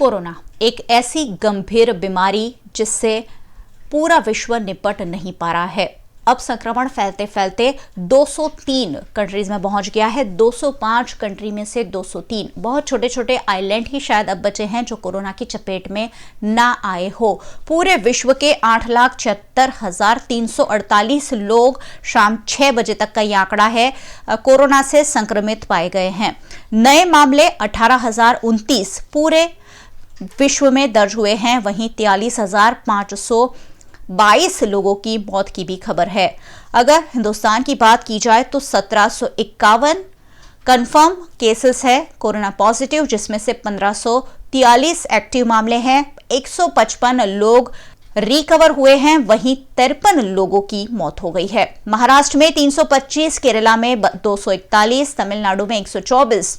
Corona एक ऐसी गंभीर बीमारी जिससे पूरा विश्व निपट नहीं पा रहा है। अब संक्रमण फैलते फैलते 203 कंट्रीज में पहुंच गया है। 205 कंट्री में से 203 बहुत छोटे छोटे आइलैंड ही शायद अब बचे हैं जो कोरोना की चपेट में ना आए हो। पूरे विश्व के 8,76,348 लोग शाम 6 बजे तक का ये आंकड़ा है कोरोना से संक्रमित पाए गए हैं। नए मामले 18,029 पूरे विश्व में दर्ज हुए हैं। वहीं 43,522 लोगों की मौत की भी खबर है। अगर हिंदुस्तान की बात की जाए तो 1751 कंफर्म केसेस है कोरोना पॉजिटिव, जिसमें से 1543 एक्टिव मामले हैं। 155 लोग रिकवर हुए हैं। वहीं 53 लोगों की मौत हो गई है। महाराष्ट्र में 325, केरला में 241, तमिलनाडु में 124,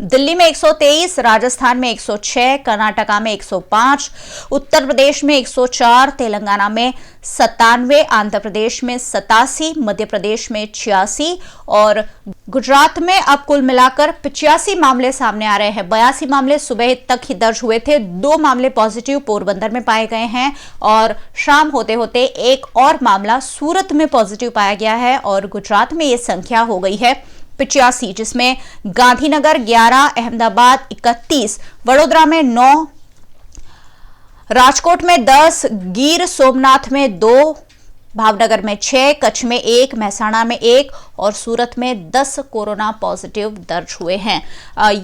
दिल्ली में 123, राजस्थान में 106, कर्नाटका में 105, उत्तर प्रदेश में 104, तेलंगाना में 97, आंध्र प्रदेश में 87, मध्य प्रदेश में 86 और गुजरात में अब कुल मिलाकर 85 मामले सामने आ रहे हैं। 82 मामले सुबह तक ही दर्ज हुए थे। 2 मामले पॉजिटिव पोरबंदर में पाए गए हैं और शाम होते होते एक और मामला सूरत में पॉजिटिव पाया गया है और गुजरात में यह संख्या हो गई है 85, जिसमें गांधीनगर 11, अहमदाबाद 31, वडोदरा में 9, राजकोट में 10, गिर सोमनाथ में 2, भावनगर में 6, कच्छ में 1, महसाणा में 1 और सूरत में 10 कोरोना पॉजिटिव दर्ज हुए हैं।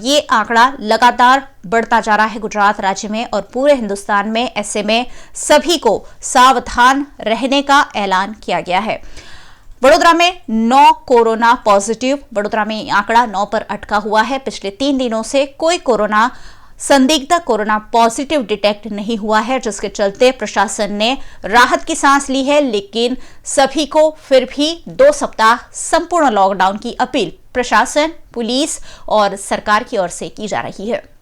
ये आंकड़ा लगातार बढ़ता जा रहा है गुजरात राज्य में और पूरे हिंदुस्तान में। ऐसे में सभी को सावधान रहने का ऐलान किया गया है। वडोदरा में 9 कोरोना पॉजिटिव, वडोदरा में आंकड़ा 9 पर अटका हुआ है। पिछले 3 दिनों से कोई संदिग्ध कोरोना पॉजिटिव डिटेक्ट नहीं हुआ है, जिसके चलते प्रशासन ने राहत की सांस ली है। लेकिन सभी को फिर भी 2 सप्ताह संपूर्ण लॉकडाउन की अपील प्रशासन, पुलिस और सरकार की ओर से की जा रही है।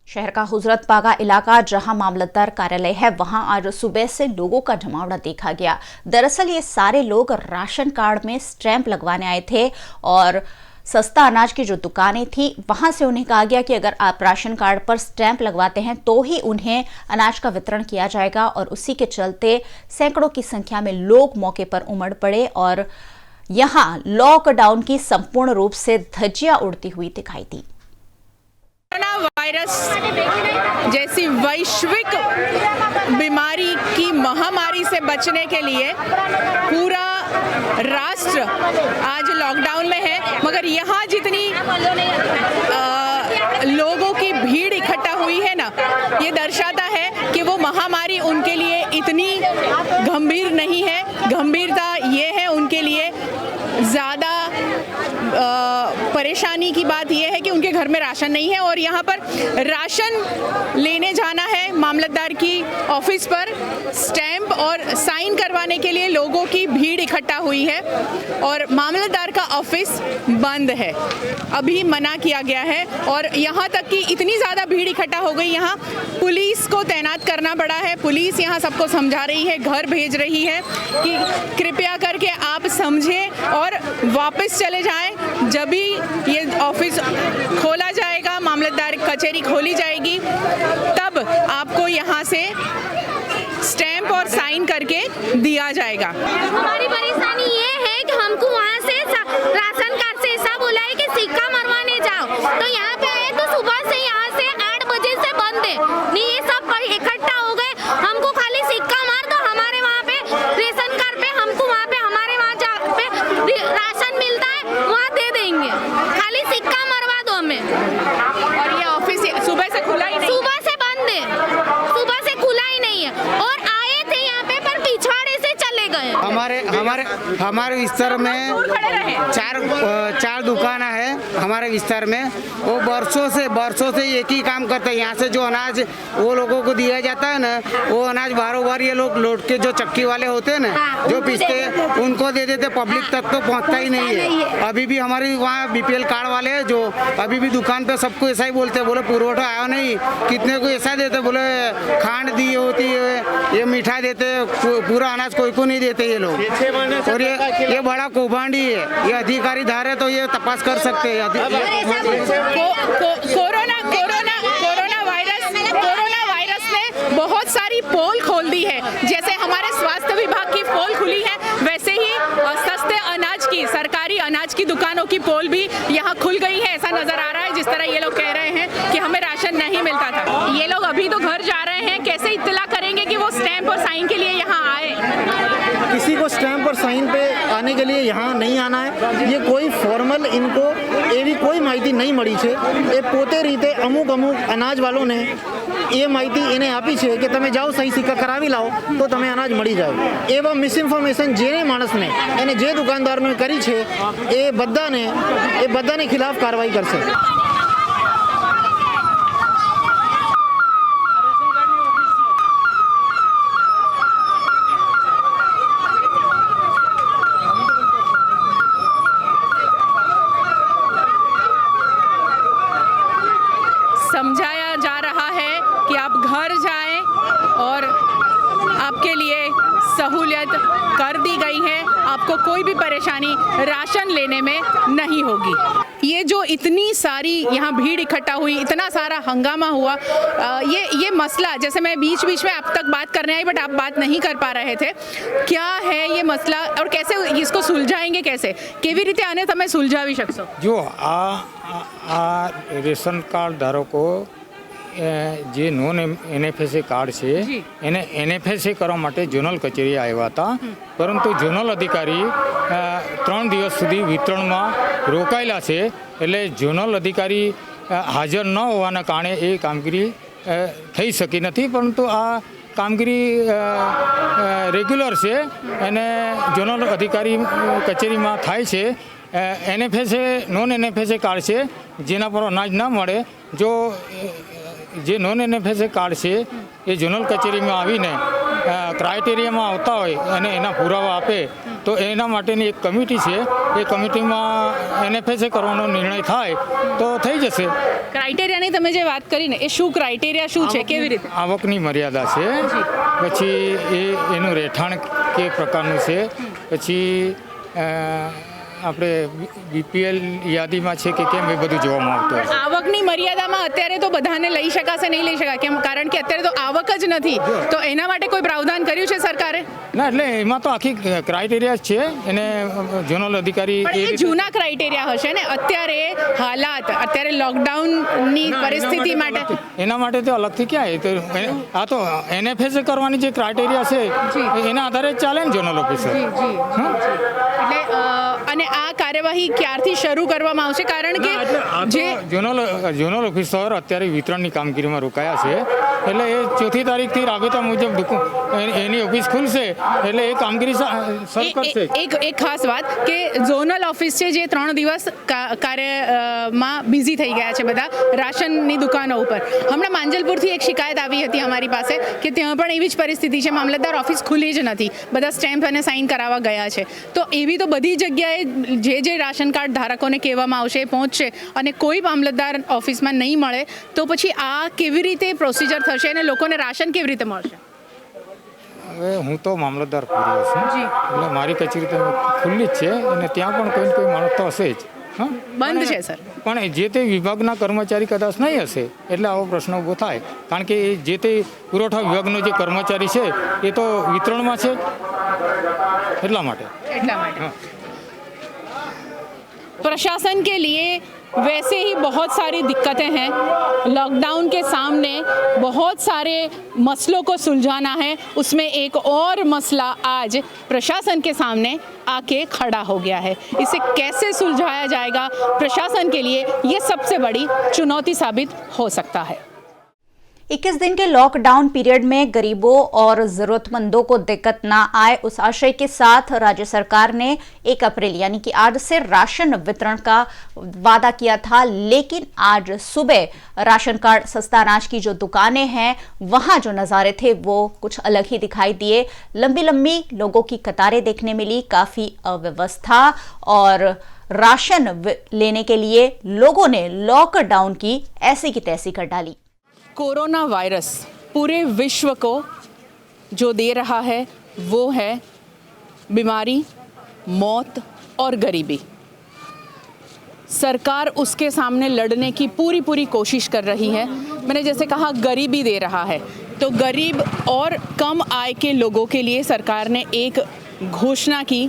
शहर का हुजरत बागा इलाका जहां मामलतदार कार्यालय है, वहां आज सुबह से लोगों का जमावड़ा देखा गया। दरअसल ये सारे लोग राशन कार्ड में स्टैंप लगवाने आए थे और सस्ता अनाज की जो दुकानें थी वहां से उन्हें कहा गया कि अगर आप राशन कार्ड पर स्टैंप लगवाते हैं तो ही उन्हें अनाज का वितरण किया जाएगा। और उसी के चलते सैकड़ों की संख्या में लोग मौके पर उमड़ पड़े और यहां लॉकडाउन की संपूर्ण रूप से धज्जियां उड़ती हुई दिखाई दी। कोरोना वायरस जैसी वैश्विक बीमारी की महामारी से बचने के लिए पूरा राष्ट्र आज लॉकडाउन में है, मगर यहाँ जितनी लोगों की भीड़ इकट्ठा हुई है ना, ये दर्शाता है कि वो महामारी उनके लिए इतनी गंभीर नहीं है। गंभीरता ये है उनके लिए, ज़्यादा परेशानी की बात यह है कि उनके घर में राशन नहीं है और यहाँ पर राशन लेने जाना है मामलतदार की ऑफिस पर, स्टैंप और साइन करवाने के लिए लोगों की भीड़ इकट्ठा हुई है और मामलतदार का ऑफिस बंद है, अभी मना किया गया है। और यहाँ तक कि इतनी ज़्यादा भीड़ इकट्ठा हो गई, यहाँ पुलिस को तैनात करना पड़ा है। पुलिस यहाँ सबको समझा रही है, घर भेज रही है कि कृपया करके आप समझें और वापस चले जाएं। जब भी ये ऑफिस खोला जाएगा, मामलतदार कचहरी खोली जाएगी, तब आपको यहाँ से स्टैंप और साइन करके दिया जाएगा। हमारी परेशानी ये है कि हमको वहाँ से राशन कार्ड से ऐसा बोला है कि सिक्का मरवाने जाओ, तो यहाँ पे आए तो सुबह से यहाँ से 8 बजे से बंद है। नहीं, ये सब इकट्ठा हो गए, हमको खाली सिक्का मार दो, हमारे वहाँ पे रेशन कार्ड पे हमको वहाँ पे हमारे वहाँ पे राशन मिलता है, वहाँ दे देंगे, खाली सिक्का मरवा दो हमें। और ये ऑफिस सुबह से खुला ही नहीं, सुबह से बंद है, सुबह से खुला ही नहीं है और आए थे यहाँ पे पर पिछवाड़े से चले गए। हमारे विस्तार में चार दुकान है हमारे विस्तार में। वो बरसों से एक ही काम करते हैं। यहाँ से जो अनाज वो लोगों को दिया जाता है ना, वो अनाज बार ये लोग लौट के जो चक्की वाले होते हैं ना, जो पीसते उनको दे देते, पब्लिक तक तो पहुँचता ही नहीं है। अभी भी हमारी वहाँ BPL कार्ड वाले हैं जो अभी भी दुकान पे सबको ऐसा ही बोलते हैं, बोले पुरवठा आया नहीं, कितने को ऐसा देते, बोले खांड दी होती है, ये मीठा देते, पूरा अनाज कोई को नहीं देते ये लोग। और ये बड़ा कौभांडी है, ये अधिकारी धार है तो ये तपास कर सकते हैं। कोरोना वायरस पोल खोल दी है। जैसे हमारे स्वास्थ्य विभाग की पोल खुली है, वैसे ही सस्ते अनाज की, सरकारी अनाज की दुकानों की पोल भी यहाँ खुल गई है। ऐसा नजर आ रहा है, जिस तरह ये लोग कह रहे हैं कि हमें राशन नहीं मिलता था। ये लोग अभी तो घर जा रहे हैं, कैसे इत्तला करेंगे कि वो स्टैंप और साइन के लिए यहाँ आए? किसी को स्टैंप और साइन पे आने के लिए यहाँ नहीं आना है। ये કોઈ ફોર્મલ ઇनको એવી કોઈ માહિતી નહીં મળી છે। એ પોતે રીતે અમુક અનાજવાળોને એ માહિતી એને આપી છે કે તમે જાઓ સહી સિક્કા કરાવી લાવો તો તમે અનાજ મળી જાય। એવા મિસઇન્ફોર્મેશન જે માણસને અને જે દુકાનદારને કરી છે એ બધાને ખિલાફ કાર્યવાહી કરશે। समझाया जा रहा है कि आप घर जाएं और आपके लिए सहूलियत कर दी गई है, आपको कोई भी परेशानी राशन लेने में नहीं होगी। ये जो इतनी सारी यहाँ भीड़ इकट्ठा हुई, इतना सारा हंगामा हुआ, ये मसला, जैसे मैं बीच बीच में आप तक बात करने आई बट आप बात नहीं कर पा रहे थे, क्या है ये मसला और कैसे इसको सुलझाएंगे? कैसे કેવી રીતે આને તમે સુલઝાવી શકશો? જો આ રેશન કાર્ડ ધારકો જે નોન એનએફએસએ કાર્ડ છે એને એનએફએસએ કરવા માટે ઝોનલ કચેરી આવ્યા હતા, પરંતુ ઝોનલ અધિકારી 3 દિવસ સુધી વિતરણમાં રોકાયેલા છે। એટલે ઝોનલ અધિકારી હાજર ન હોવાના કારણે એ કામગીરી થઈ શકી નથી, પરંતુ આ કામગીરી રેગ્યુલર છે અને ઝોનલ અધિકારી કચેરીમાં થાય છે। એનએફએસએ નોન એનએફએસએ કાર્ડ છે જેના પર અનાજ ના મળે, જો જે નોન એનએફએસએ કાર્ડ છે એ ઝોનલ કચેરીમાં આવીને ક્રાઇટેરિયામાં આવતા હોય અને એના પુરાવા આપે તો એના માટેની એક કમિટી છે, એ કમિટીમાં એનએફએસએ કરવાનો નિર્ણય થાય તો થઈ જશે। ક્રાઇટેરિયાની તમે જે વાત કરી ને, એ શું ક્રાઇટેરિયા શું છે, કેવી રીતે? આવકની મર્યાદા છે, પછી એનું રહેઠાણ કે પ્રકારનું છે, પછી આપણે બીપીએલ યાદીમાં છે કે કેમ એ બધું જોવામાં આવતું હોય। આવકની મર્યાદામાં અત્યારે તો બધાને લઈ શકાશે, નહીં લઈ શકાય, કેમ? કારણ કે અત્યારે તો આવક જ નથી, તો એના માટે કોઈ પ્રાવધાન કર્યું છે સરકારે? ના, એટલે એમાં તો આખી ક્રાઇટેરિયા છે, એને ઝોનલ અધિકારી જૂના ક્રાઇટેરિયા હશે ને, અત્યારે હાલાત, અત્યારે લોકડાઉનની પરિસ્થિતિ માટે એના માટે તો અલગથી ક્યાં? આ તો એનએફએસએ કરવાની જે ક્રાઇટેરિયા છે એના આધારે જ ચાલે ને ઝોનલ ઓફિસર। એટલે અને આ કાર્યવાહી ક્યારથી શરૂ કરવામાં આવશે? કારણ કે જે ઝોનલ ઓફિસર અત્યારે વિતરણની કામગીરીમાં રોકાયા છે, એટલે એ 4મી તારીખથી રાબેતા મુજબ એની ઓફિસ ખુલશે, એટલે એ કામગીરી શરૂ કરશે। એક ખાસ વાત કે ઝોનલ ઓફિસ છે જે 3 દિવસ કાર્યમાં બિઝી થઈ ગયા છે બધા રાશનની દુકાનો ઉપર। હમણાં માંજલપુરથી એક શિકાયત આવી હતી અમારી પાસે કે ત્યાં પણ એવી જ પરિસ્થિતિ છે, મામલતદાર ઓફિસ ખુલી જ નથી, બધા સ્ટેમ્પ અને સાઇન કરાવવા ગયા છે। તો એવી તો બધી જગ્યાએ જે રાશન કાર્ડ ધારકોને કહેવામાં આવશે એ પહોંચશે અને કોઈ મામલતદાર ઓફિસમાં નહીં મળે તો પછી આ કેવી રીતે પ્રોસિજર થશે અને લોકોને રાશન કેવી રીતે મળશે? હવે હું તો મામલતદાર પૂર્વ છું, એટલે મારી કચેરી તો ખુલ્લી જ છે અને ત્યાં પણ કોઈ ને કોઈ માણસ તો હશે જ। બંધ છે સર, પણ જે તે વિભાગના કર્મચારી કદાચ નહીં હશે એટલે આવો પ્રશ્ન ઊભો થાય, કારણ કે જે તે પુરવઠા વિભાગનો જે કર્મચારી છે એ તો વિતરણમાં છે, એટલા માટે। प्रशासन के लिए वैसे ही बहुत सारी दिक्कतें हैं, लॉकडाउन के सामने बहुत सारे मसलों को सुलझाना है, उसमें एक और मसला आज प्रशासन के सामने आके खड़ा हो गया है। इसे कैसे सुलझाया जाएगा, प्रशासन के लिए ये सबसे बड़ी चुनौती साबित हो सकता है। 21 दिन के लॉकडाउन पीरियड में गरीबों और जरूरतमंदों को दिक्कत ना आए, उस आशय के साथ राज्य सरकार ने 1 अप्रैल यानी कि आज से राशन वितरण का वादा किया था, लेकिन आज सुबह राशन कार्ड सस्ता अनाज की जो दुकानें हैं वहां जो नज़ारे थे वो कुछ अलग ही दिखाई दिए। लंबी लंबी लोगों की कतारें देखने मिली, काफ़ी अव्यवस्था और राशन लेने के लिए लोगों ने लॉकडाउन की ऐसी की तैसी कर डाली। कोरोना वायरस पूरे विश्व को जो दे रहा है वो है बीमारी, मौत और गरीबी। सरकार उसके सामने लड़ने की पूरी कोशिश कर रही है। मैंने जैसे कहा गरीबी दे रहा है, तो गरीब और कम आय के लोगों के लिए सरकार ने एक घोषणा की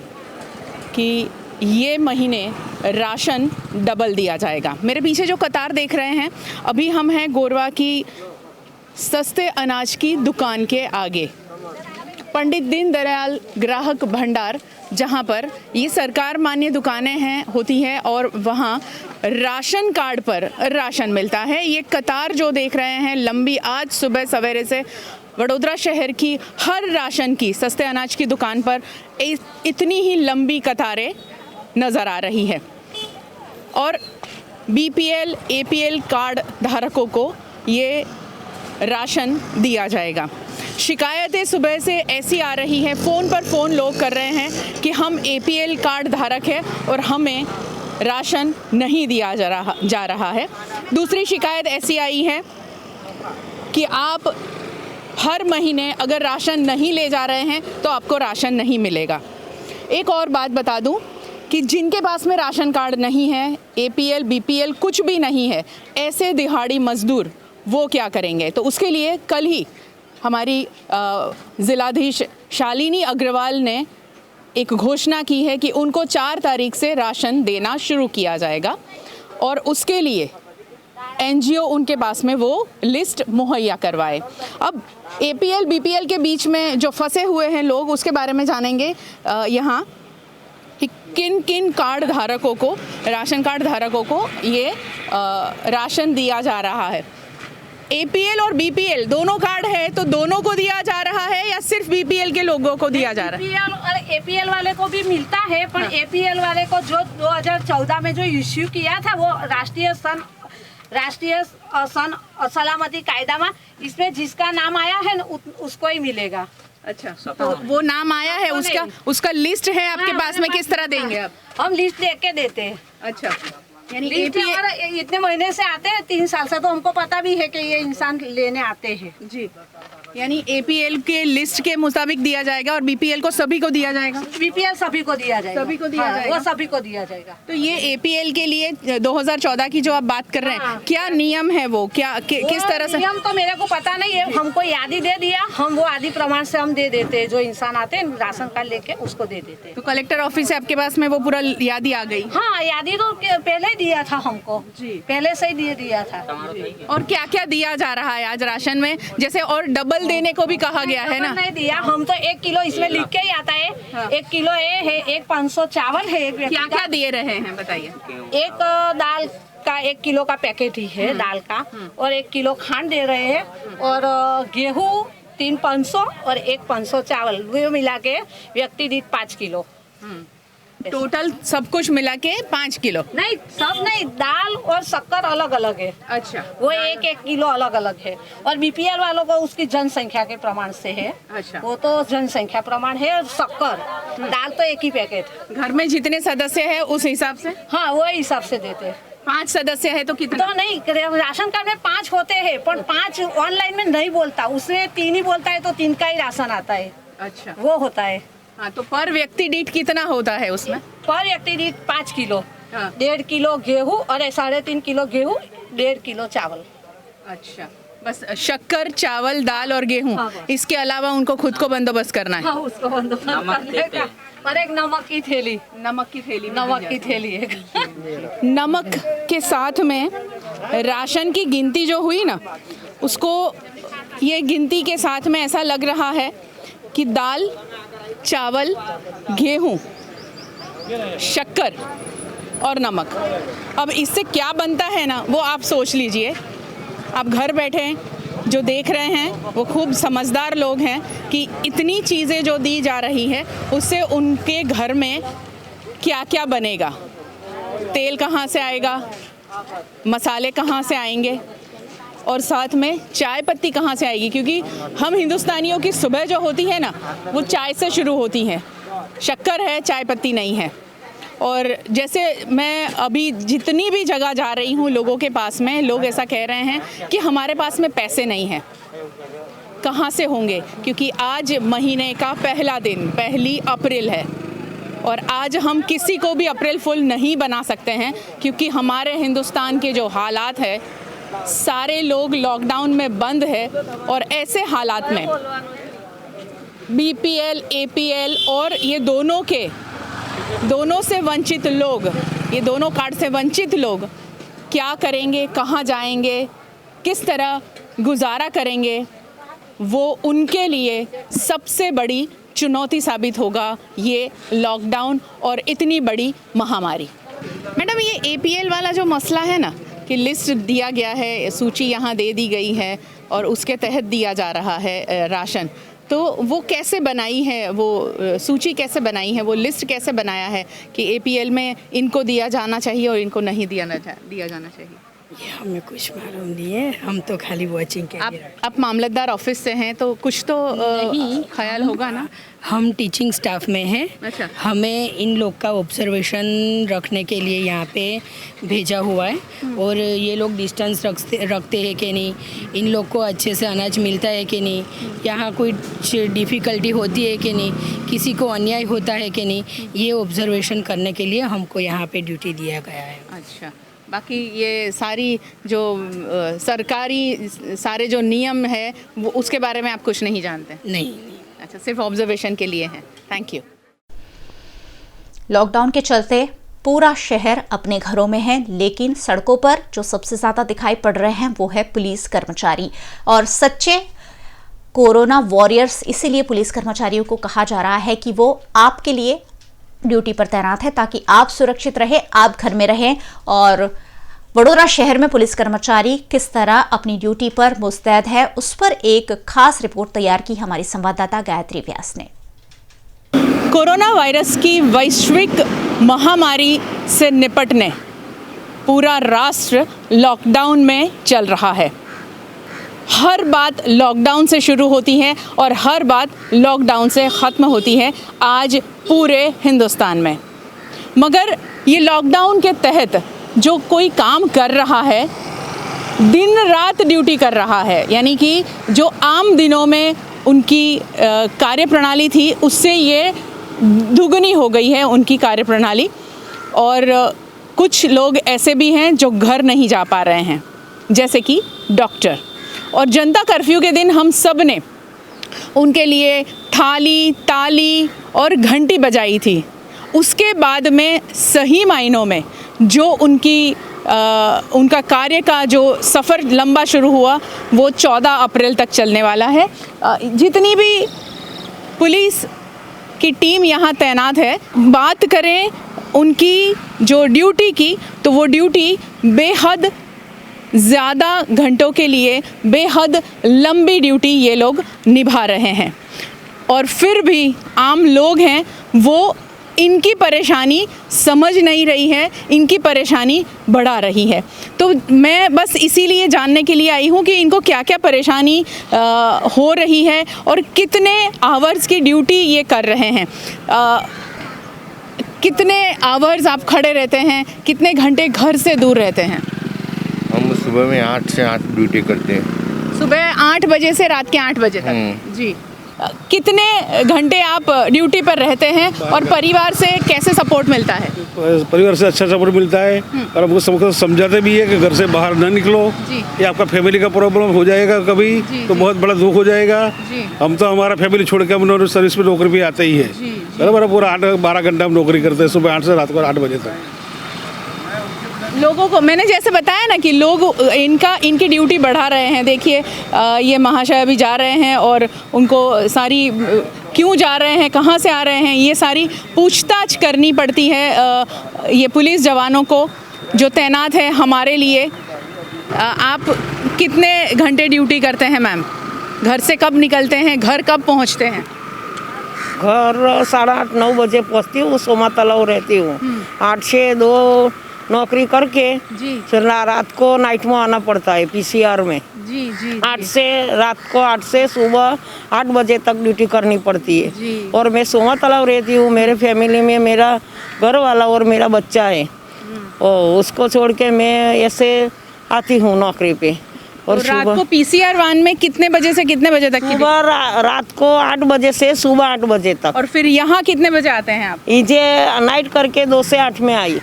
कि ये महीने राशन डबल दिया जाएगा। मेरे पीछे जो कतार देख रहे हैं, अभी हम हैं गोरवा की सस्ते अनाज की दुकान के आगे, पंडित दीनदयाल ग्राहक भंडार, जहां पर ये सरकार मान्य दुकानें हैं होती है और वहां राशन कार्ड पर राशन मिलता है। ये कतार जो देख रहे हैं लंबी, आज सुबह सवेरे से वडोदरा शहर की हर राशन की, सस्ते अनाज की दुकान पर इतनी ही लंबी कतारें नज़र आ रही है। और BPL APL कार्ड धारकों को ये राशन दिया जाएगा। शिकायतें सुबह से ऐसी आ रही हैं, फ़ोन पर फ़ोन लोग कर रहे हैं कि हम APL कार्ड धारक हैं और हमें राशन नहीं दिया जा रहा है। दूसरी शिकायत ऐसी आई है कि आप हर महीने अगर राशन नहीं ले जा रहे हैं तो आपको राशन नहीं मिलेगा। एक और बात बता दूं कि जिनके पास में राशन कार्ड नहीं है, APL BPL कुछ भी नहीं है, ऐसे दिहाड़ी मजदूर वो क्या करेंगे? तो उसके लिए कल ही हमारी ज़िलाधीश शालिनी अग्रवाल ने एक घोषणा की है कि उनको 4 तारीख से राशन देना शुरू किया जाएगा और उसके लिए NGO उनके पास में वो लिस्ट मुहैया करवाए। अब APL BPL के बीच में जो फंसे हुए हैं लोग, उसके बारे में जानेंगे यहाँ कि किन किन कार्ड धारकों को, राशन कार्ड धारकों को ये राशन दिया जा रहा है। APL और BPL दोनों कार्ड है तो दोनों को दिया जा रहा है या सिर्फ BPL के लोगों को दिया जा रहा है? BPL और APL वाले को भी मिलता है, पर हाँ। APL वाले को जो 2014 में जो इश्यू किया था वो राष्ट्रीय सलामती कायदा में, इसमें जिसका नाम आया है उसको ही मिलेगा। अच्छा, तो वो नाम आया है, उसका लिस्ट है आपके पास में, किस तरह देंगे आप? हम लिस्ट लेके देते हैं। अच्छा, यानी इतने महीने से आते हैं, 3 साल से, तो हमको पता भी है कि ये इंसान लेने आते हैं जी। यानी APL के लिस्ट के मुताबिक दिया जाएगा और BPL को सभी को दिया जाएगा? BPL सभी को दिया जाएगा, सभी को दिया जाएगा, वो सभी को दिया जाएगा। तो ये APL के लिए 2014 की जो आप बात कर रहे हैं, क्या नियम है वो, क्या किस तरह से? नियम तो मेरे को पता नहीं है, हमको यादी दे दिया, हम वो आदि प्रमाण से हम दे देते हैं। जो इंसान आते हैं राशन कार्ड लेके उसको दे देते हैं। तो कलेक्टर ऑफिस से आपके पास में वो पूरा यादी आ गई? हाँ, यादी तो पहले ही दिया था हमको जी, पहले से ही दिया था। और क्या क्या दिया जा रहा है आज राशन में, जैसे और डबल देने को भी कहा गया है ना? नहीं दिया, हम तो 1 किलो इसमें लिख के ही आता है। हाँ। 1 किलो ये है, 1 500 चावल है। क्या क्या दे रहे हैं बताइए? एक दाल का 1 किलो का पैकेट ही है दाल का, और 1 किलो खांड दे रहे हैं, और गेहूँ 3 500 और 1 500 चावल, वो मिला के व्यक्ति दीठ 5 किलो। टोटल सब कुछ मिला के 5 किलो? नहीं, सब नहीं, दाल और शक्कर अलग अलग है। अच्छा, वो 1-1 किलो अलग अलग है। और BPL वालों को उसकी जनसंख्या के प्रमाण से है। अच्छा, वो तो जनसंख्या प्रमाण है। शक्कर, दाल तो 1 ही पैकेट। घर में जितने सदस्य है उस हिसाब से? हाँ, वो हिसाब से देते। 5 सदस्य है तो कितना? तो नहीं, राशन कार्ड में 5 होते हैं, पर 5 ऑनलाइन में नहीं बोलता, उसमें 3 ही बोलता है, तो 3 का ही राशन आता है। अच्छा, वो होता है। हाँ, तो पर व्यक्ति दीठ कितना होता है उसमें? पर व्यक्ति दीठ 5 किलो। हाँ। 1.5 किलो गेहूँ और 3.5 किलो गेहूँ, 1.5 किलो चावल। अच्छा, बस शक्कर, चावल, दाल और गेहूँ। हाँ, इसके अलावा उनको खुद को बंदोबस्त करना है? हाँ, उसको बंदोबस्त करने का। और एक नमक की थैली है। नमक के साथ में राशन की गिनती जो हुई ना, उसको ये गिनती के साथ में ऐसा लग रहा है कि दाल, चावल, गेहूँ, शक्कर और नमक, अब इससे क्या बनता है ना, वो आप सोच लीजिए। आप घर बैठे जो देख रहे हैं वो खूब समझदार लोग हैं कि इतनी चीज़ें जो दी जा रही है उससे उनके घर में क्या क्या बनेगा, तेल कहाँ से आएगा, मसाले कहाँ से आएंगे, और साथ में चाय पत्ती कहाँ से आएगी, क्योंकि हम हिंदुस्तानियों की सुबह जो होती है ना वो चाय से शुरू होती है, शक्कर है, चाय पत्ती नहीं है। और जैसे मैं अभी जितनी भी जगह जा रही हूँ लोगों के पास में, लोग ऐसा कह रहे हैं कि हमारे पास में पैसे नहीं हैं। कहाँ से होंगे, क्योंकि आज महीने का पहला दिन 1 अप्रैल है और आज हम किसी को भी अप्रैल फुल नहीं बना सकते हैं, क्योंकि हमारे हिंदुस्तान के जो हालात है सारे लोग लॉकडाउन में बंद है और ऐसे हालात में बीपीएल, एपीएल और ये दोनों से वंचित लोग, ये दोनों कार्ड से वंचित लोग क्या करेंगे, कहाँ जाएंगे, किस तरह गुजारा करेंगे, वो उनके लिए सबसे बड़ी चुनौती साबित होगा ये लॉकडाउन और इतनी बड़ी महामारी। मैडम, ये एपीएल वाला जो मसला है ना कि लिस्ट दिया गया है, सूची यहाँ दे दी गई है और उसके तहत दिया जा रहा है राशन, तो वो कैसे बनाई है, वो सूची कैसे बनाई है, वो लिस्ट कैसे बनाया है कि एपीएल में इनको दिया जाना चाहिए और इनको नहीं दिया जाना चाहिए? ये हमें कुछ मालूम नहीं है, हम तो खाली वॉचिंग के लिए। आप मामलतदार ऑफिस से हैं तो कुछ तो ख्याल होगा ना? हम टीचिंग स्टाफ में हैं। अच्छा। हमें इन लोग का ऑब्जर्वेशन रखने के लिए यहाँ पे भेजा हुआ है और ये लोग डिस्टेंस रखते हैं कि नहीं, इन लोग को अच्छे से अनाज मिलता है कि नहीं, यहाँ कोई डिफ़िकल्टी होती है कि नहीं, किसी को अन्याय होता है कि नहीं, ये ऑब्जर्वेशन करने के लिए हमको यहाँ पे ड्यूटी दिया गया है। अच्छा, बाकी ये सारी जो सरकारी सारे जो नियम है वो उसके बारे में आप कुछ नहीं जानते? नहीं। अच्छा, सिर्फ ऑब्जर्वेशन के लिए हैं। Thank you. लॉकडाउन के चलते पूरा शहर अपने घरों में है, लेकिन सड़कों पर जो सबसे ज्यादा दिखाई पड़ रहे हैं वो है पुलिस कर्मचारी और सच्चे कोरोना वॉरियर्स। इसीलिए पुलिस कर्मचारियों को कहा जा रहा है कि वो आपके लिए ड्यूटी पर तैनात है ताकि आप सुरक्षित रहें, आप घर में रहें। और वडोदरा शहर में पुलिस कर्मचारी किस तरह अपनी ड्यूटी पर मुस्तैद है, उस पर एक खास रिपोर्ट तैयार की हमारी संवाददाता गायत्री व्यास ने। कोरोना वायरस की वैश्विक महामारी से निपटने पूरा राष्ट्र लॉकडाउन में चल रहा है। हर बात लॉकडाउन से शुरू होती है और हर बात लॉकडाउन से ख़त्म होती है आज पूरे हिंदुस्तान में। मगर ये लॉकडाउन के तहत जो कोई काम कर रहा है, दिन रात ड्यूटी कर रहा है, यानी कि जो आम दिनों में उनकी कार्यप्रणाली थी उससे ये दुगनी हो गई है उनकी कार्यप्रणाली। और कुछ लोग ऐसे भी हैं जो घर नहीं जा पा रहे हैं, जैसे कि डॉक्टर। और जनता कर्फ्यू के दिन हम सब ने उनके लिए थाली, ताली और घंटी बजाई थी। उसके बाद में सही मायनों में जो उनका कार्य का जो सफ़र लंबा शुरू हुआ वो 14 अप्रैल तक चलने वाला है। जितनी भी पुलिस की टीम यहाँ तैनात है, बात करें उनकी जो ड्यूटी की, तो वो ड्यूटी बेहद ज़्यादा घंटों के लिए बेहद लंबी ड्यूटी ये लोग निभा रहे हैं। और फिर भी आम लोग हैं वो इनकी परेशानी समझ नहीं रही है, इनकी परेशानी बढ़ा रही है। तो मैं बस इसीलिए जानने के लिए आई हूँ कि इनको क्या क्या परेशानी हो रही है और कितने आवर्स की ड्यूटी ये कर रहे हैं। कितने आवर्स आप खड़े रहते हैं, कितने घंटे घर से दूर रहते हैं? हम सुबह में 8 से 8 ड्यूटी करते हैं। सुबह 8 बजे से रात के 8 बजे तक। जी। कितने घंटे आप ड्यूटी पर रहते हैं और परिवार से कैसे सपोर्ट मिलता है? परिवार से अच्छा सपोर्ट मिलता है और हमको सबको समझाते भी है कि घर से बाहर ना निकलो, ये आपका फैमिली का प्रॉब्लम हो जाएगा कभी तो बहुत बड़ा दुख हो जाएगा। हम तो हमारा फैमिली छोड़ के हम सर्विस में नौकरी भी आते ही है। बराबर पूरा 8-12 घंटा हम नौकरी करते हैं, सुबह 8 से रात को 8 बजे तक। लोगों को मैंने जैसे बताया ना कि लोग इनकी ड्यूटी बढ़ा रहे हैं। देखिए ये महाशय अभी जा रहे हैं और उनको सारी क्यों जा रहे हैं, कहाँ से आ रहे हैं, ये सारी पूछताछ करनी पड़ती है ये पुलिस जवानों को जो तैनात है हमारे लिए। आप कितने घंटे ड्यूटी करते हैं मैम? घर से कब निकलते हैं, घर कब पहुँचते हैं? घर 8:30-9 बजे पहुँचती हूँ, सोमा तलाव रहती हूँ। 8 से 2 नौकरी करके फिर रात को नाइट में आना पड़ता है पीसीआर में। जी। 8 से सुबह 8 बजे तक ड्यूटी करनी पड़ती है। और मैं सोमा तालाब रहती हूँ, मेरे फैमिली में मेरा घर वाला और मेरा बच्चा है और उसको छोड़ के मैं ऐसे आती हूँ नौकरी पे। और रात को पीसीआर वान में कितने बजे से कितने बजे तक? सुबह रात को 8 बजे से सुबह 8 बजे तक। और फिर यहाँ कितने बजे आते हैं आप? इजे नाइट करके 2 से 8 में आई।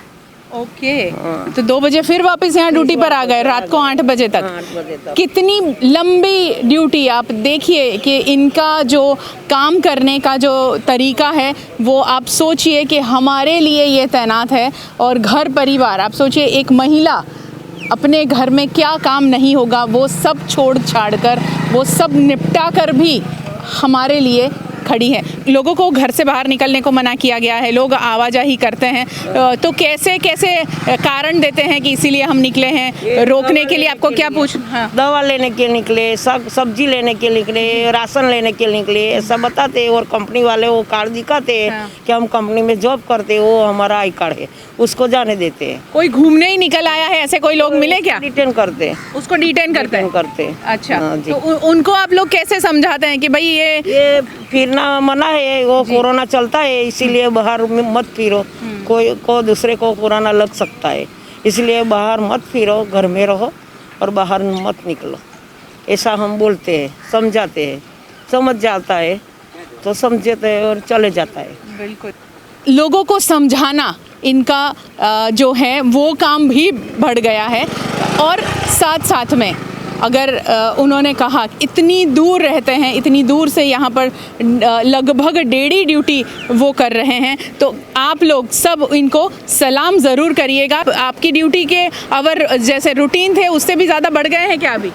ओके तो 2 बजे फिर वापस यहाँ ड्यूटी पर आ गए रात को 8 बजे तक। 8 बजे तक। कितनी लंबी ड्यूटी। आप देखिए कि इनका जो काम करने का जो तरीका है वो आप सोचिए कि हमारे लिए ये तैनात है। और घर परिवार आप सोचिए, एक महिला अपने घर में क्या काम नहीं होगा वो सब छोड़ छाड़ कर, वो सब निपटा कर भी हमारे लिए खड़ी है। लोगों को घर से बाहर निकलने को मना किया गया है, लोग आवाजाही करते हैं, तो कैसे कैसे कारण देते हैं कि इसीलिए हम निकले हैं रोकने के लिए। आपको क्या हाँ। दवा लेने के निकले, सब्जी लेने के निकले, राशन लेने के निकले, ऐसा बताते। और कंपनी वाले वो कार्ड दिखाते हैं कि हम कंपनी में जॉब करते, वो हमारा आई कार्ड है, उसको जाने देते हैं। कोई घूमने ही निकल आया है ऐसे कोई लोग मिले क्या? डिटेन करते, उसको डिटेन करते। अच्छा जी। तो उनको आप लोग कैसे समझाते हैं कि भाई ये फिरना मना है, वो कोरोना चलता है इसीलिए बाहर में मत फिरो, कोई को दूसरे को कोरोना लग सकता है, इसलिए बाहर मत फिरो, घर में रहो और बाहर मत निकलो, ऐसा हम बोलते हैं, समझाते हैं। समझ जाता है तो समझते हैं और चले जाता है। बिल्कुल, लोगों को समझाना इनका जो है वो काम भी बढ़ गया है। और साथ साथ में अगर उन्होंने कहा इतनी दूर रहते हैं, इतनी दूर से यहाँ पर लगभग 1.5 ड्यूटी वो कर रहे हैं, तो आप लोग सब इनको सलाम ज़रूर करिएगा। आपकी ड्यूटी के आवर जैसे रूटीन थे उससे भी ज़्यादा बढ़ गए हैं क्या? अभी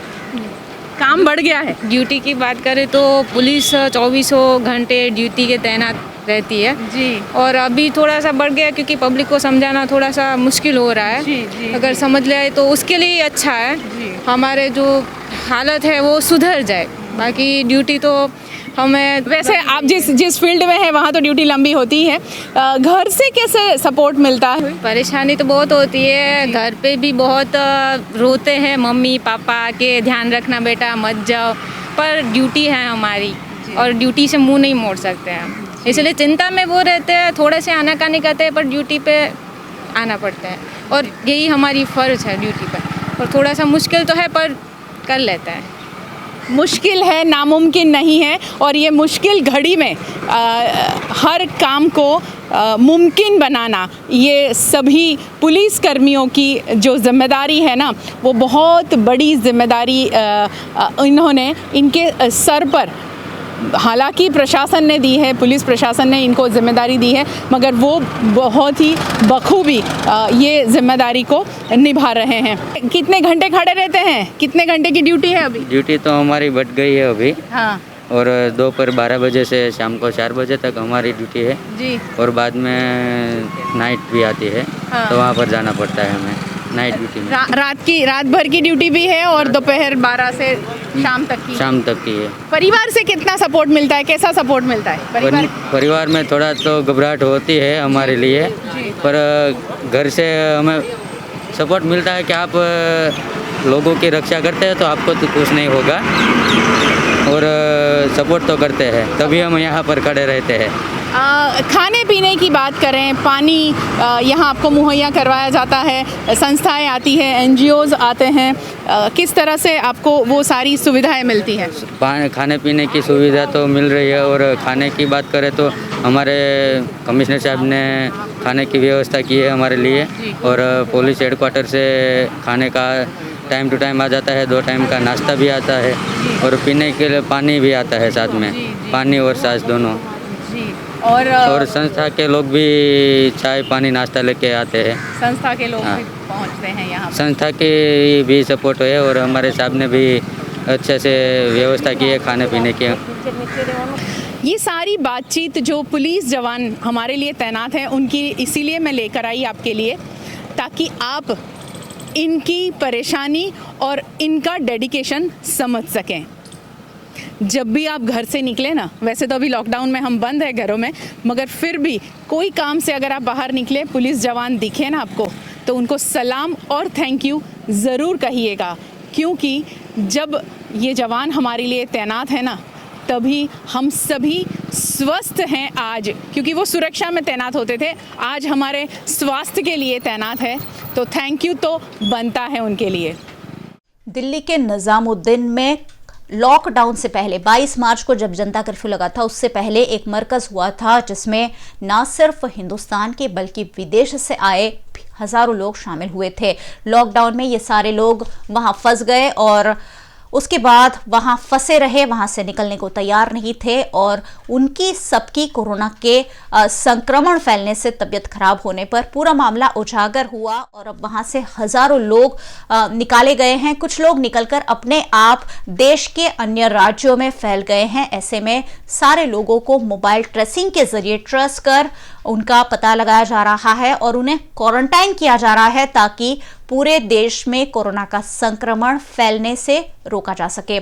काम बढ़ गया है? ड्यूटी की बात करें तो पुलिस 24 घंटे ड्यूटी के तैनात रहती है जी। और अभी थोड़ा सा बढ़ गया क्योंकि पब्लिक को समझाना थोड़ा सा मुश्किल हो रहा है। जी, अगर समझ ले तो उसके लिए अच्छा है, हमारे जो हालत है वो सुधर जाए। बाकी ड्यूटी तो हमें, वैसे आप जिस फील्ड में है वहाँ तो ड्यूटी लंबी होती है। घर से कैसे सपोर्ट मिलता है? परेशानी तो बहुत होती है, घर पे भी बहुत रोते हैं मम्मी पापा के ध्यान रखना बेटा मत जाओ, पर ड्यूटी है हमारी और ड्यूटी से मुंह नहीं मोड़ सकते हैं, इसलिए चिंता में वो रहते हैं, थोड़े से आनाकानी करते हैं पर ड्यूटी पे आना पड़ता है और यही हमारी फ़र्ज है ड्यूटी पर। और थोड़ा सा मुश्किल तो है पर कर लेता है। मुश्किल है, नामुमकिन नहीं है। और ये मुश्किल घड़ी में हर काम को मुमकिन बनाना ये सभी पुलिस कर्मियों की जो जिम्मेदारी है ना, वो बहुत बड़ी जिम्मेदारी इन्होंने इनके सर पर, हालांकि प्रशासन ने दी है, पुलिस प्रशासन ने इनको जिम्मेदारी दी है, मगर वो बहुत ही बखूबी ये जिम्मेदारी को निभा रहे हैं। कितने घंटे खड़े रहते हैं? कितने घंटे की ड्यूटी है अभी? ड्यूटी तो हमारी बढ़ गई है अभी। हाँ। और दोपहर 12 बजे से शाम को 4 बजे तक हमारी ड्यूटी है जी। और बाद में नाइट भी आती है। हाँ। तो वहाँ पर जाना पड़ता है हमें नाइट ड्यूटी में। रात भर की ड्यूटी भी है और दोपहर 12 से शाम तक की है। परिवार से कितना सपोर्ट मिलता है? कैसा सपोर्ट मिलता है परिवार में? थोड़ा तो घबराहट होती है हमारे लिए, पर घर से हमें सपोर्ट मिलता है कि आप लोगों की रक्षा करते हैं तो आपको तो कुछ नहीं होगा, और सपोर्ट तो करते हैं, तभी हम यहाँ पर खड़े रहते हैं। खाने पीने की बात करें, पानी यहाँ आपको मुहैया करवाया जाता है, संस्थाएं आती हैं, NGOs आते हैं, किस तरह से आपको वो सारी सुविधाएं मिलती हैं? खाने पीने की सुविधा तो मिल रही है, और खाने की बात करें तो हमारे कमिश्नर साहब ने खाने की व्यवस्था की है हमारे लिए, और पुलिस हेडक्वार्टर से खाने का टाइम टू टाइम आ जाता है, 2 टाइम का नाश्ता भी आता है, और पीने के लिए पानी भी आता है साथ में, पानी और छाछ दोनों। और संस्था के लोग भी चाय पानी नाश्ता लेके आते हैं। संस्था के लोग भी पहुंचते हैं यहाँ। संस्था की भी सपोर्ट है, और हमारे साहब ने भी अच्छे से व्यवस्था की है खाने पीने की। ये सारी बातचीत जो पुलिस जवान हमारे लिए तैनात हैं उनकी इसीलिए मैं लेकर आई आपके लिए, ताकि आप इनकी परेशानी और इनका डेडिकेशन समझ सकें। जब भी आप घर से निकले ना, वैसे तो अभी लॉकडाउन में हम बंद है घरों में, मगर फिर भी कोई काम से अगर आप बाहर निकले, पुलिस जवान दिखे ना आपको, तो उनको सलाम और थैंक यू ज़रूर कहिएगा, क्योंकि जब ये जवान हमारे लिए तैनात है ना, तभी हम सभी स्वस्थ हैं आज, क्योंकि वो सुरक्षा में तैनात होते थे, आज हमारे स्वास्थ्य के लिए तैनात है, तो थैंक यू तो बनता है उनके लिए। दिल्ली के निज़ामुद्दीन में लॉकडाउन से पहले 22 मार्च को जब जनता कर्फ्यू लगा था, उससे पहले एक मरकज हुआ था जिसमें न सिर्फ हिंदुस्तान के बल्कि विदेश से आए हजारों लोग शामिल हुए थे। लॉकडाउन में ये सारे लोग वहां फंस गए और उसके बाद वहां फंसे रहे, वहां से निकलने को तैयार नहीं थे और उनकी सबकी कोरोना के संक्रमण फैलने से तबीयत खराब होने पर पूरा मामला उजागर हुआ और अब वहां से हजारों लोग निकाले गए हैं। कुछ लोग निकलकर अपने आप देश के अन्य राज्यों में फैल गए हैं। ऐसे में सारे लोगों को मोबाइल ट्रेसिंग के जरिए ट्रेस कर उनका पता लगाया जा रहा है और उन्हें क्वारंटाइन किया जा रहा है ताकि पूरे देश में कोरोना का संक्रमण फैलने से रोका जा सके।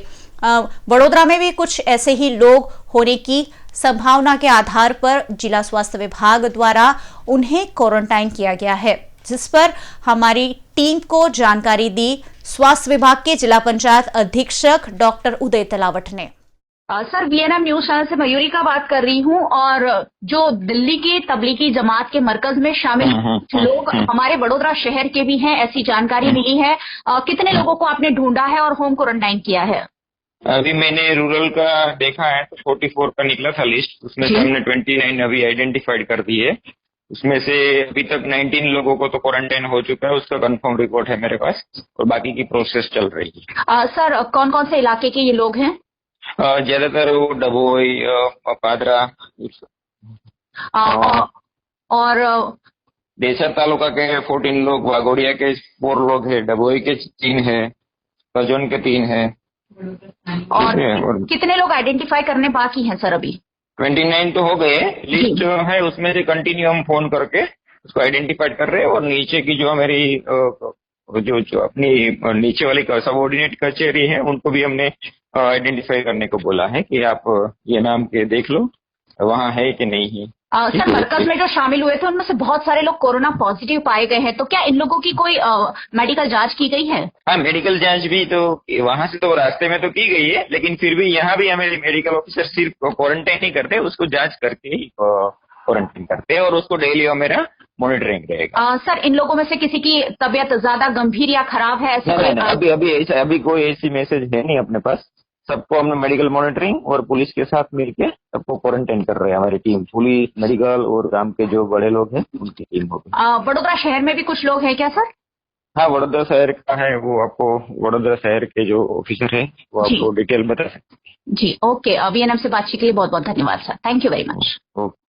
वडोदरा में भी कुछ ऐसे ही लोग होने की संभावना के आधार पर जिला स्वास्थ्य विभाग द्वारा उन्हें क्वारंटाइन किया गया है, जिस पर हमारी टीम को जानकारी दी स्वास्थ्य विभाग के जिला पंचायत अधीक्षक डॉक्टर उदय तलावट ने। सर, वीएनएम न्यूज चैनल से मयूरी का बात कर रही हूँ और जो दिल्ली की तबलीगी जमात के मरकज में शामिल लोग हमारे वडोदरा शहर के भी हैं, ऐसी जानकारी मिली है। कितने लोगों को आपने ढूंढा है और होम क्वारंटाइन किया है? अभी मैंने रूरल का देखा है तो 44 का निकला था लिस्ट, उसमें से हमने 29 अभी आइडेंटिफाइड कर दी है। उसमें से अभी तक 19 लोगों को तो क्वारंटाइन हो चुका है, उसका कंफर्म रिपोर्ट है मेरे पास और बाकी की प्रोसेस चल रही है। सर, कौन कौन से इलाके के ये लोग हैं? ज्यादातर वो डभोई, पादरा और देसर तालुका के 14 लोग, वाघोड़िया के 4 लोग हैं, डभोई के 3 हैं, करजोन के 3 हैं। और कितने लोग आइडेंटिफाई करने बाकी हैं सर? अभी 29 तो हो गए, लिस्ट है उसमें से कंटिन्यू हम फोन करके उसको आइडेंटिफाइड कर रहे हैं और नीचे की जो हमारी जो अपनी नीचे वाली सबऑर्डिनेट कचहरी है उनको भी हमने आइडेंटिफाई करने को बोला है कि आप ये नाम के देख लो वहाँ है कि नहीं है। सर, मरकज में जो शामिल हुए थे उनमें से बहुत सारे लोग कोरोना पॉजिटिव पाए गए हैं, तो क्या इन लोगों की कोई मेडिकल जांच की गई है? हाँ, मेडिकल जांच भी तो वहाँ से तो रास्ते में तो की गई है, लेकिन फिर भी यहाँ भी हमारे मेडिकल ऑफिसर सिर्फ क्वारंटाइन नहीं करते, उसको जांच करके ही क्वारंटाइन करते हैं और उसको डेली मेरा मॉनिटरिंग रहेगा। सर, इन लोगों में से किसी की तबीयत ज्यादा गंभीर या खराब है? अभी कोई ऐसी मैसेज है नहीं अपने पास। सबको हमने मेडिकल मॉनिटरिंग और पुलिस के साथ मिलके सबको क्वारंटाइन कर रहे हैं हमारी टीम, पुलिस, मेडिकल और ग्राम के जो बड़े लोग हैं उनकी टीम होगी। वडोदरा शहर में भी कुछ लोग हैं क्या सर? हाँ, वडोदरा शहर का है, वो आपको वडोदरा शहर के जो ऑफिसर है वो आपको डिटेल बता सकते हैं। जी, ओके। वीएनएम से बातचीत के लिए बहुत बहुत धन्यवाद sir, thank you very much. Okay.